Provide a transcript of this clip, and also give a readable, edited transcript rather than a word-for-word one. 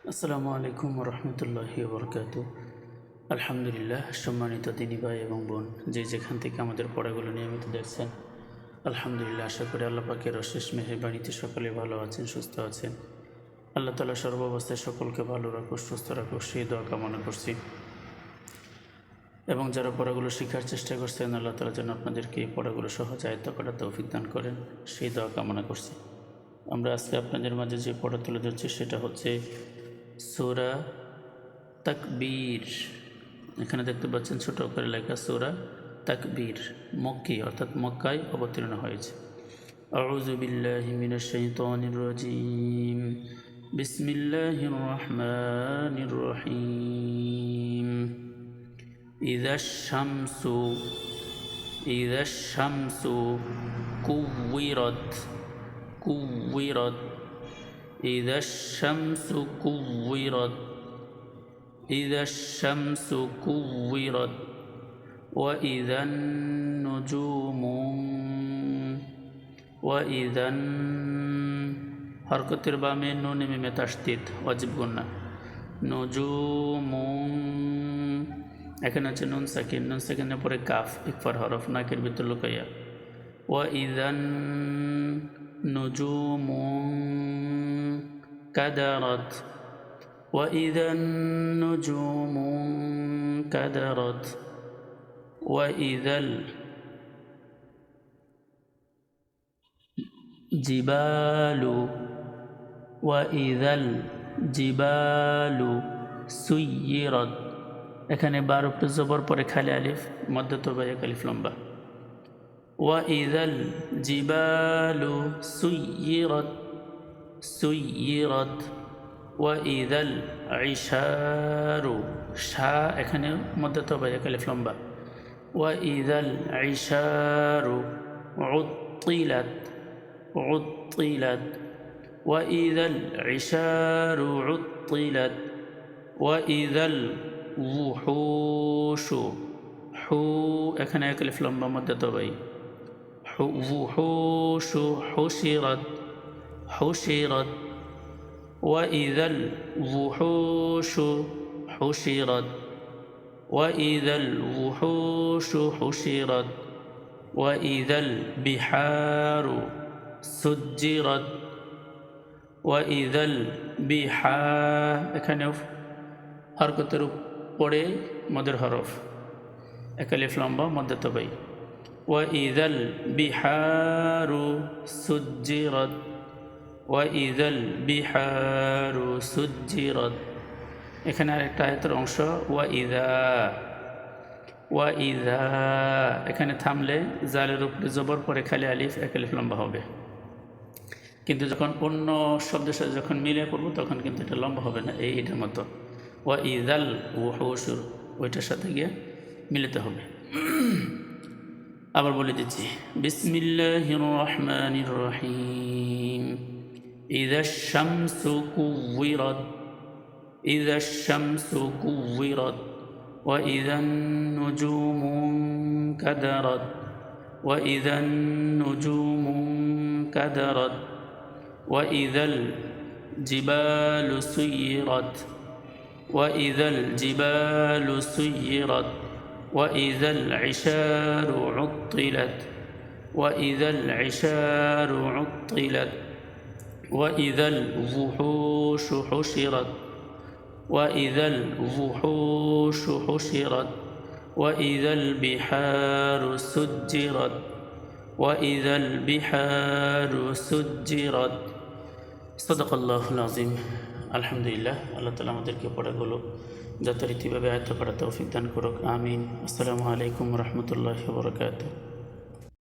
আসসালামু আলাইকুম রহমতুল্লাহি বরকাতু। আলহামদুলিল্লাহ, সম্মানিত দিনী ভাই এবং বোন, যে যেখান থেকে আমাদের পড়াগুলো নিয়মিত দেখছেন, আলহামদুলিল্লাহ, আশা করি আল্লাহ পাকের অশেষ মেহেরবাণীতে সকলে ভালো আছেন, সুস্থ আছেন। আল্লাহ তাআলা সর্বাবস্থায় সকলকে ভালো রাখুক, সুস্থ রাখুক, সেই দোয়া কামনা করছি। এবং যারা পড়াগুলো শেখার চেষ্টা করছেন, আল্লাহ তাআলা যেন আপনাদেরকে এই পড়াগুলো সহজ আয়ত্ত করার তৌফিক দান করেন, সেই দোয়া কামনা করছি। আমরা আজকে আপনাদের মাঝে যে পড়া তুলে ধরছি সেটা হচ্ছে সূরা তাকবীর। এখানে দেখতে পাচ্ছেন ছোট করে লেখা সূরা তাকবীর, মক্কি অর্থাৎ মক্কায় অবতীর্ণ হয়েছে। আউযু বিল্লাহি মিনাশ শাইতানির রাজীম। বিসমিল্লাহির রহমানির রহিম। ইযাশ শামসু কুওয়িরাত কুওয়িরাত ইযাশ শামসু কুওয়িরাত إذا الشمس كورت وإذا النجوم وإذا হরকতের বামে নুনে মিমে তাসদীদ ওয়াজিব গুন্না নুজুম। এখানে আছে নুন সাকিনের পরে কাফ ইকফার হরফ নাকের ভিতর লুকাইয়া। ওয়াইদান নুজুম কাদারাত وإذا النجوم كدرت وإذا الجبال سيرت। এখানে বার উপরে জবর পরে খালি আলিফ, মধ্য তবে এক আলিফ লম্বা। وإذا الجبال سيرت وإذا العشار شا এখানে মধ্য তবে এক আলিফ লম্বা। وإذا العشار عطلت وإذا العشار عطلت وإذا الوحوش حو এখানে এক আলিফ লম্বা মধ্য তবে وحوش حشرت وإذا الوحوش حشرت وإذا الوحوش حشرت وإذا البحار سجرت وإذا البحار এখানে হরকতের উপরে মদের হরফ এক আলিফ লম্বা মধ্য তবাই। وإذا البحار سجرت وإذا البحار سجرت। এখানে আরেকটা আয়াতের অংশ ওয়াইদা এখানে থামলে জালের উপরে জবর পরে খালি আলিফ এক আলিফ লম্বা হবে, কিন্তু যখন অন্য শব্দের সাথে যখন মিলে পড়বো তখন কিন্তু এটা লম্বা হবে না, এইটার মতো ওয়াইদাল ওয়াহুশুর ওইটার সাথে গিয়ে মিলাতে হবে। আবার বলে দিচ্ছি, বিসমিল্লাহির রহমানির রহিম। إذا الشمس كورت وإذا النجوم كدرت وإذا النجوم كدرت وإذا الجبال سيرت وإذا الجبال سيرت وإذا العشار عطلت وإذا العشار عطلت وإذا الوحوش حشرت وإذا الوحوش حشرت وإذا البحار سجرت وإذا البحار سجرت। صدق الله العظيم। আলহামদুলিল্লাহ, আল্লাহ তাআলা আমাদেরকে পড়াগুলো যথারীতিভাবে আয়ত্ত করার তৌফিক দান করুক, আমিন। আসসালামু আলাইকুম রহমতুল্লাহি ওয়া বারাকাতুহু।